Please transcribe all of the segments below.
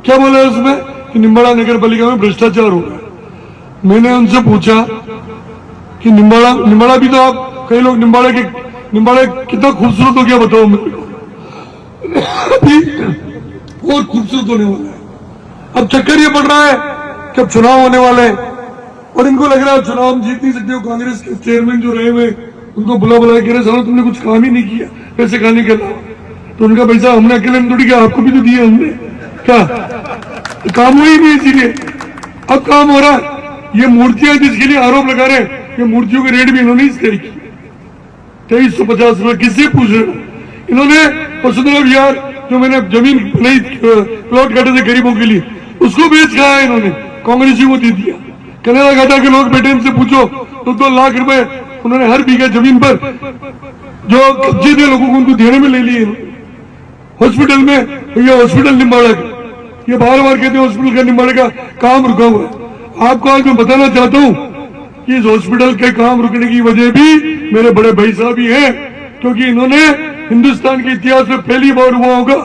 क्या बोला है उसमें कि निम्बाड़ा नगर पालिका में भ्रष्टाचार हो रहा है। मैंने उनसे पूछा कि निम्बाड़ा भी तो आप, कई लोग निम्बाड़ा कितना खूबसूरत हो गया बताओ मेरे को। अभी बहुत खूबसूरत होने वाला है। अब चक्कर ये पड़ रहा है कि अब चुनाव होने वाले हैं और इनको लग रहा है चुनाव हम जीत नहीं सकते हो। कांग्रेस के चेयरमैन जो रहे हुए उनको बुला के रहे, सालों तुमने कुछ काम ही नहीं किया पैसे खाने के अलावा। तो उनका पैसा हमने अकेले में थोड़ी किया, आपको भी तो दिया हमने, क्या काम हुआ ही नहीं। इसीलिए अब काम हो रहा है। ये मूर्तियां जिसके लिए आरोप लगा रहे हैं, ये मूर्तियों के रेट भी इन्होंने इस तरीके 2350 रुपए किससे पूछ रहे हो। इन्होंने वसुंधरा विहार जो मैंने जमीन नहीं प्लॉट काटे थे गरीबों के लिए, उसको बेच कहा है इन्होंने, कांग्रेसी को दे दिया। कनेरा घाटा के लोग बेटे इनसे पूछो तो 2 लाख रुपए उन्होंने हर बीघा जमीन पर जो कब्जे थे लोगों को उनको देने में ले लिए। हॉस्पिटल में ये हॉस्पिटल निम्बाड़ा का, ये बार बार कहते हैं हॉस्पिटल का निम्बाड़ा का काम रुका हुआ है। आपको आज मैं बताना चाहता हूं कि इस हॉस्पिटल के काम रुकने की वजह भी मेरे बड़े भाई साहब ही हैं, क्योंकि इन्होंने हिंदुस्तान के इतिहास में पहली बार हुआ होगा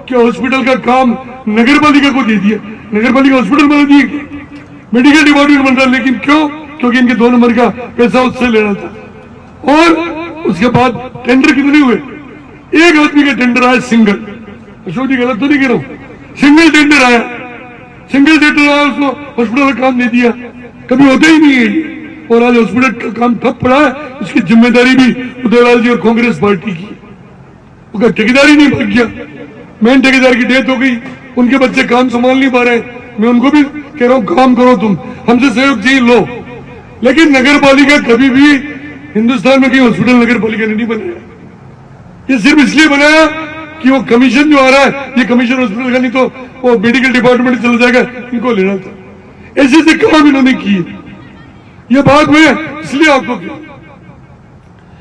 कि हॉस्पिटल का काम नगर पालिका को दे दिया। नगर पालिका हॉस्पिटल बना दिए, मेडिकल डिपार्टमेंट बन रहा, लेकिन क्यों? क्योंकि इनके 2 नंबर का पैसा उससे लेना था। और उसके बाद टेंडर कितने हुए? एक आदमी का टेंडर आया सिंगल। अशोक जी गलत तो नहीं कह रहा हूं, सिंगल टेंडर आया, सिंगल टेंडर आया, उसको हॉस्पिटल का काम दे दिया। कभी होता ही नहीं है। और आज हॉस्पिटल का काम ठप पड़ा है, इसकी जिम्मेदारी भी उदयलाल जी और कांग्रेस पार्टी की। उसका ठेकेदार ही नहीं भाग गया, मेन ठेकेदार की डेथ हो गई, उनके बच्चे काम संभाल नहीं पा रहे। मैं उनको भी कह रहा हूं काम करो, तुम हमसे सहयोग चाहिए लो। लेकिन नगर पालिका कभी भी हिंदुस्तान में कहीं हॉस्पिटल नगर पालिका ने नहीं बनाया। ये सिर्फ इसलिए बनाया कि वो कमीशन जो आ रहा है, ये कमीशन हॉस्पिटल का नहीं तो वो मेडिकल डिपार्टमेंट चला जाएगा, इनको लेना था। ऐसे ऐसे काम इन्होंने किए। ये बात मैं इसलिए आपको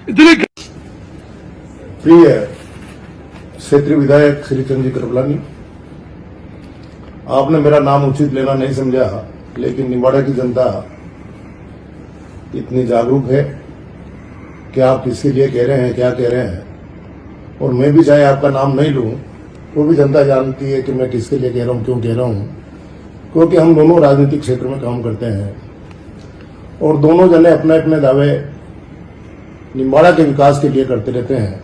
इतने प्रिय क्षेत्रीय विधायक श्री चंद्र जी कृपलानी, आपने मेरा नाम उचित लेना नहीं समझा, लेकिन निम्बाड़ा की जनता इतनी जागरूक है कि आप किसके लिए कह रहे हैं, क्या कह रहे हैं। और मैं भी चाहे आपका नाम नहीं लूं, वो भी जनता जानती है कि मैं किसके लिए कह रहा हूं, क्यों कह रहा हूं। क्योंकि हम दोनों राजनीतिक क्षेत्र में काम करते हैं और दोनों जने अपने अपने दावे निम्बाड़ा के विकास के लिए करते रहते हैं।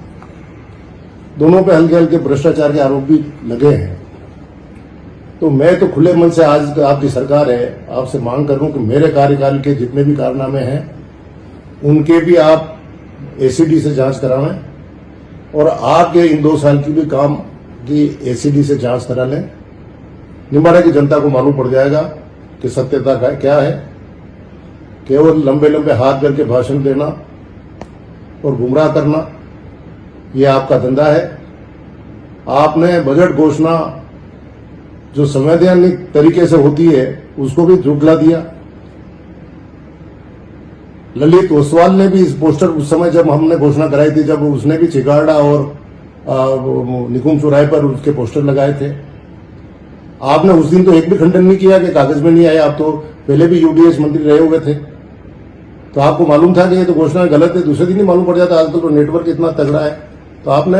दोनों पे हल्के हल्के भ्रष्टाचार के आरोप भी लगे हैं। तो मैं तो खुले मन से, आज आपकी सरकार है, आपसे मांग कर रहा हूं कि मेरे कार्यकाल के जितने भी कारनामे हैं उनके भी आप एसीडी से जांच करावें और आपके इन 2 साल की भी काम की एसीडी से जांच करा लें। निम्बाड़ा की जनता को मालूम पड़ जाएगा कि सत्यता क्या है। केवल लंबे लंबे हाथ करके भाषण देना और गुमराह करना, यह आपका धंधा है। आपने बजट घोषणा जो संवैधानिक तरीके से होती है उसको भी झुठला दिया। ललित ओसवाल ने भी इस पोस्टर उस समय जब हमने घोषणा कराई थी, जब उसने भी चिगाड़ा और निकुंज चौराहे पर उसके पोस्टर लगाए थे। आपने उस दिन तो एक भी खंडन नहीं किया कि कागज में नहीं आया। आप तो पहले भी यूडीएच मंत्री रहे हुए थे, तो आपको मालूम था कि ये तो घोषणा गलत है। दूसरे दिन ही मालूम पड़ जाता। आज तो नेटवर्क इतना तगड़ा है, तो आपने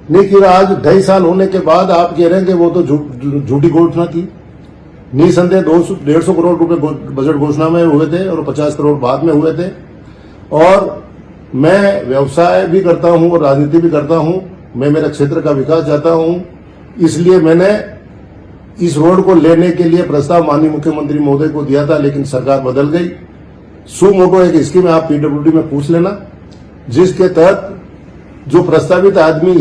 नहीं किया। आज 2.5 साल होने के बाद आप कह रहे हैं कि वो तो झूठी घोषणा थी। निसंदेह 150 करोड़ रुपए बजट घोषणा में हुए थे और 50 करोड़ बाद में हुए थे। और मैं व्यवसाय भी करता हूं और राजनीति भी करता हूं। मैं मेरे क्षेत्र का विकास चाहता हूं, इसलिए मैंने इस रोड को लेने के लिए प्रस्ताव माननीय मुख्यमंत्री महोदय को दिया था, लेकिन सरकार बदल गई। सुमोटो एक स्कीम है, आप पीडब्ल्यूडी में पूछ लेना, जिसके तहत जो प्रस्तावित आदमी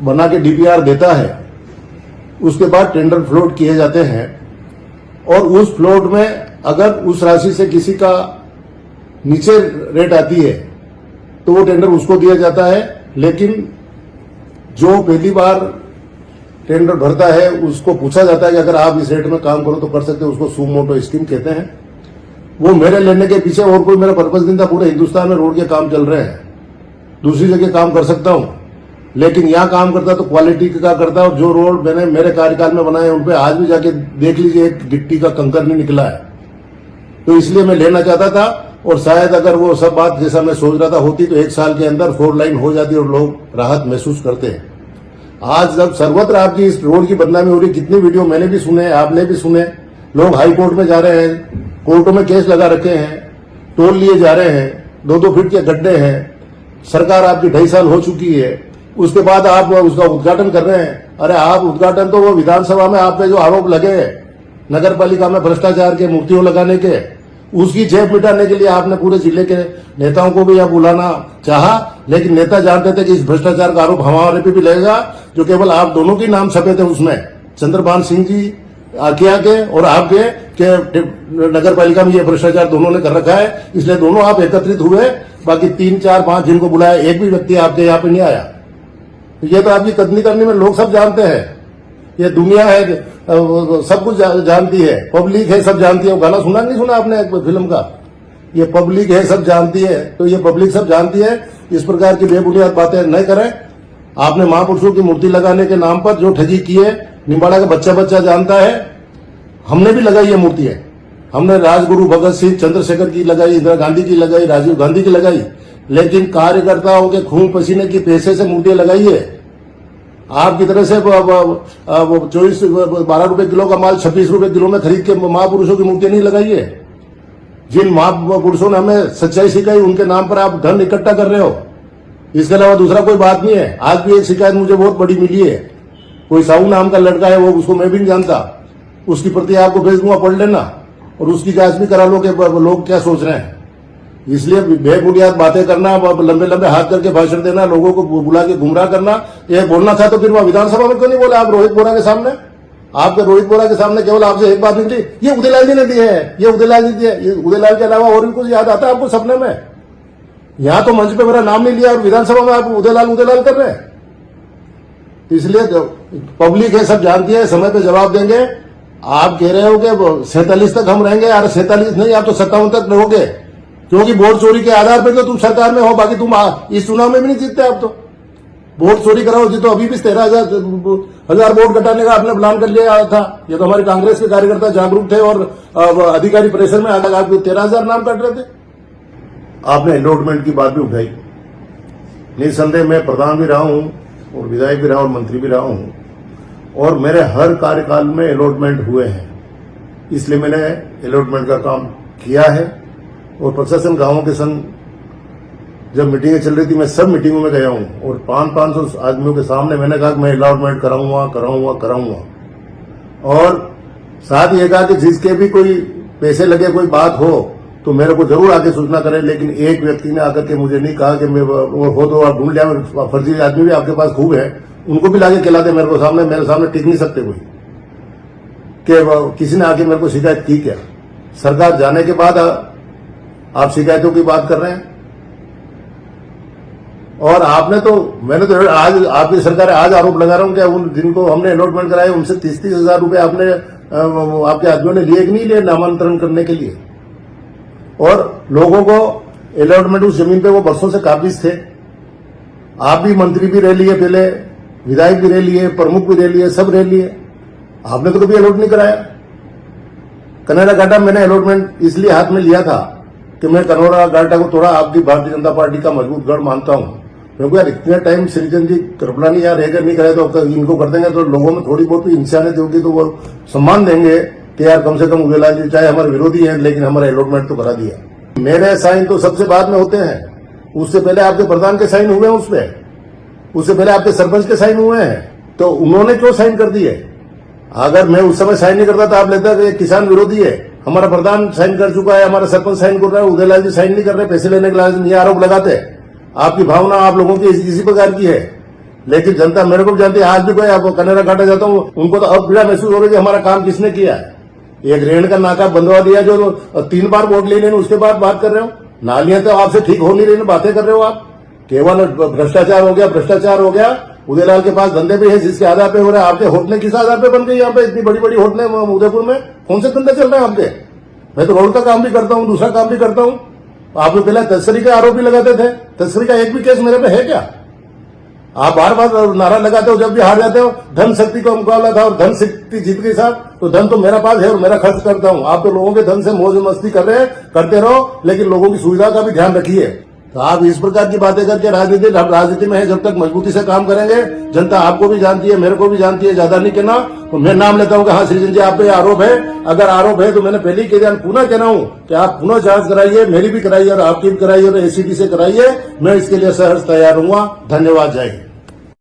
बना के डीपीआर देता है उसके बाद टेंडर फ्लोट किए जाते हैं और उस फ्लोट में अगर उस राशि से किसी का नीचे रेट आती है तो वो टेंडर उसको दिया जाता है। लेकिन जो पहली बार टेंडर भरता है उसको पूछा जाता है कि अगर आप इस रेट में काम करो तो कर सकते हो। उसको सुमोटो स्कीम कहते हैं। वो मेरे लेने के पीछे और कोई मेरा पर्पज नहीं था। पूरे हिंदुस्तान में रोड के काम चल रहे हैं, दूसरी जगह काम कर सकता हूं, लेकिन यहां काम करता तो क्वालिटी का करता। और जो रोड मैंने मेरे कार्यकाल में बनाए उन पे आज भी जाके देख लीजिए, एक गिट्टी का कंकर नहीं निकला है। तो इसलिए मैं लेना चाहता था और शायद अगर वो सब बात जैसा मैं सोच रहा था होती तो 1 साल के अंदर 4 लाइन हो जाती और लोग राहत महसूस करते हैं। आज जब सर्वत्र आपकी इस रोड की बदनामी हो रही, कितनी वीडियो मैंने भी सुने, आपने भी सुने, लोग हाई कोर्ट में जा रहे हैं, कोर्टों में केस लगा रखे हैं, टोल लिए जा रहे हैं, 2-2 फीट के गड्ढे हैं, सरकार आपकी 2.5 साल हो चुकी है, उसके बाद आप उसका उद्घाटन कर रहे हैं। अरे आप उद्घाटन तो वो विधानसभा में आप पे जो आरोप लगे नगर पालिका में भ्रष्टाचार के, मूर्तियों लगाने के, उसकी जेब मिटाने के लिए आपने पूरे जिले के नेताओं को भी यहाँ बुलाना चाहा, लेकिन नेता जानते थे कि इस भ्रष्टाचार का आरोप हमारे पे भी लगेगा, जो केवल आप दोनों के नाम छपे थे उसमें, चंद्रभान सिंह जी आकिया के और आपके के नगर पालिका में ये भ्रष्टाचार दोनों ने कर रखा है, इसलिए दोनों आप एकत्रित हुए। बाकी 3, 4, 5 जिनको बुलाया, एक भी व्यक्ति आपके यहाँ पे नहीं आया। ये तो आपकी कथनी करनी में लोग सब जानते हैं, ये दुनिया है, सब कुछ जानती है, पब्लिक है, सब जानती है। वो गाना सुना नहीं सुना आपने एक फिल्म का, ये पब्लिक है सब जानती है, तो ये पब्लिक सब जानती है। इस प्रकार की बेबुनियाद बातें न करें। आपने महापुरुषों की मूर्ति लगाने के नाम पर जो ठगी की है, निम्बाड़ा का बच्चा बच्चा जानता है। हमने भी लगाई है मूर्तियां, हमने राजगुरु भगत सिंह, चंद्रशेखर की लगाई, इंदिरा गांधी की लगाई, राजीव गांधी की लगाई, लेकिन कार्यकर्ताओं के खून पसीने की पैसे से मूर्तियां लगाई है। आपकी तरह से 12 रुपए किलो का माल 26 रुपए किलो में खरीद के महापुरुषों की मूर्तियां नहीं लगाई है। जिन महापुरुषों ने हमें सच्चाई सिखाई, उनके नाम पर आप धन इकट्ठा कर रहे हो, इसके अलावा दूसरा कोई बात नहीं है। आज भी एक शिकायत मुझे बहुत बड़ी मिली है, कोई साहू नाम का लड़का है, वो उसको मैं भी नहीं जानता, उसकी प्रति आपको भेज दूंगा, पढ़ लेना और उसकी जांच भी करा लो कि लोग क्या सोच रहे हैं। इसलिए बेबुनियाद बातें करना, लंबे लंबे हाथ करके भाषण देना, लोगों को बुला के गुमराह करना, ये बोलना था तो फिर वह विधानसभा में क्यों नहीं बोले आप रोहित बोरा के सामने? आपके रोहित बोरा के सामने केवल आपसे एक बात निकली, ये उदयलाल जी ने दिए है, ये उदयलाल जी दिए। ये उदयलाल के अलावा और भी कुछ याद आता है आपको सपने में? यहां तो मंच पे मेरा नाम नहीं लिया और विधानसभा में आप उदयलाल उदयलाल कर रहे हैं। इसलिए पब्लिक है, सब जानती है, समय पे जवाब देंगे। आप कह रहे हो कि 47 तक हम रहेंगे, यार 47 नहीं, आप तो 57 तक रहोगे, क्योंकि वोट चोरी के आधार पर तो तुम सरकार में हो, बाकी तुम इस चुनाव में भी नहीं जीतते। आप तो वोट चोरी कराओ जी, तो अभी भी 13,000 वोट घटाने का आपने प्लान कर लिया था। ये तो हमारे कांग्रेस के कार्यकर्ता जागरूक थे और अधिकारी प्रेशर में आकर आप 13,000 नाम काट रहे थे। आपने अलॉटमेंट की बात भी उठाई, निसंदेह मैं प्रधान भी रहा हूं और विधायक भी रहा और मंत्री भी रहा हूं, और मेरे हर कार्यकाल में अलॉटमेंट हुए हैं, इसलिए मैंने अलॉटमेंट का काम किया है। और प्रशासन गांवों के संग जब मीटिंगें चल रही थी, मैं सब मीटिंगों में गया हूं और 500-500 आदमियों के सामने मैंने कहा कि मैं अलॉटमेंट कराऊंगा। और साथ ये कहा कि जिसके भी कोई पैसे लगे कोई बात हो तो मेरे को जरूर आके सूचना करें। लेकिन एक व्यक्ति ने आकर के मुझे नहीं कहा कि मैं वो हो तो आप ढूंढ लिया, फर्जी आदमी भी आपके पास खूब है, उनको भी लाके खिला दे मेरे को, सामने मेरे सामने टिक नहीं सकते कोई, कि किसी ने आके मेरे को शिकायत की क्या? सरकार जाने के बाद आप शिकायतों की बात कर रहे हैं। और आपने तो, मैंने तो आज आपकी सरकार आज आरोप लगा रहा हूं कि उन जिनको हमने अलॉटमेंट कराए उनसे 30-30 हजार रुपए आपने आपके आदमियों ने लिए कि नहीं लिए नामांतरण करने के लिए? और लोगों को अलॉटमेंट उस जमीन पे वो बरसों से काबिज थे। आप भी मंत्री भी रह लिए, पहले विधायक भी रह लिए, प्रमुख भी रह लिए, सब रह लिए, आपने तो कभी अलॉट नहीं कराया। कनौरा घाटा मैंने अलॉटमेंट इसलिए हाथ में लिया था कि मैं कनौरा घाटा को थोड़ा आपकी भारतीय जनता पार्टी का मजबूत गढ़ मानता हूं, क्योंकि यार इतने टाइम सृजन जी कृपलानी यहाँ रहकर नहीं कराए तो इनको कर देंगे तो लोगों में थोड़ी बहुत भी इंसानियत होगी, तो वो सम्मान देंगे कि यार कम से कम उदयलाल जी चाहे हमारे विरोधी हैं लेकिन हमारा अलॉटमेंट तो करा दिया। मेरे साइन तो सबसे बाद में होते हैं, उससे पहले आपके प्रधान के साइन हुए हैं, उस पर उससे पहले आपके सरपंच के साइन हुए हैं, तो उन्होंने क्यों साइन कर दिए? अगर मैं उस समय साइन नहीं करता तो आप लेता कि किसान विरोधी है, हमारा प्रधान साइन कर चुका है, हमारा सरपंच साइन कर रहा है, उदयलाल जी साइन नहीं कर रहे, पैसे लेने के लिए ये आरोप लगाते। आपकी भावना आप लोगों की इसी प्रकार की है, लेकिन जनता मेरे को भी जानती है। आज भी कोई आप कनेरा घाटा जाता हूं, उनको तो अब पीड़ा महसूस हो रही है कि हमारा काम किसने किया है। एक रेण का नाका बंधवा दिया जो 3 बार वोट ले लेने, उसके बाद बात कर रहे हो। नालियां तो आपसे ठीक हो नहीं रही, बातें कर रहे हो आप, केवल भ्रष्टाचार हो गया। उदयलाल के पास धंधे भी है जिसके आधार पे हो रहा है। आपके होटलें किस आधार पे बन गई? यहाँ पे इतनी बड़ी बड़ी होटलें उदयपुर में कौन से धंधे चल रहे हैं आपके? मैं तो रोड का काम भी करता हूँ, दूसरा काम भी करता हूँ। आप लोग पहले तस्करी का आरोप भी लगाते थे, तस्करी का एक भी केस मेरे पे है क्या? आप बार बार नारा लगाते हो जब भी हार जाते हो, धन शक्ति का मुकाबला था और धन शक्ति जीत गई साहब, तो धन तो मेरा पास है और मेरा खर्च करता हूँ। आप तो लोगों के धन से मौज मस्ती कर रहे हैं, करते रहो, लेकिन लोगों की सुविधा का भी ध्यान रखिए। तो आप इस प्रकार की बातें करके राजनीति में है, जब तक मजबूती से काम करेंगे, जनता आपको भी जानती है, मेरे को भी जानती है, ज्यादा नहीं कहना। तो मैं नाम लेता हूं कि हाँ सृजन जी आप पे आरोप है, अगर आरोप है तो मैंने पहले ही कह दिया, पुनः कहना हूं कि आप पुनः जांच कराइए, मेरी भी कराइए और आपकी भी कराइए और एसीबी से कराइए, मैं इसके लिए सहर्ष तैयार हूँ। धन्यवाद, जय हिंद।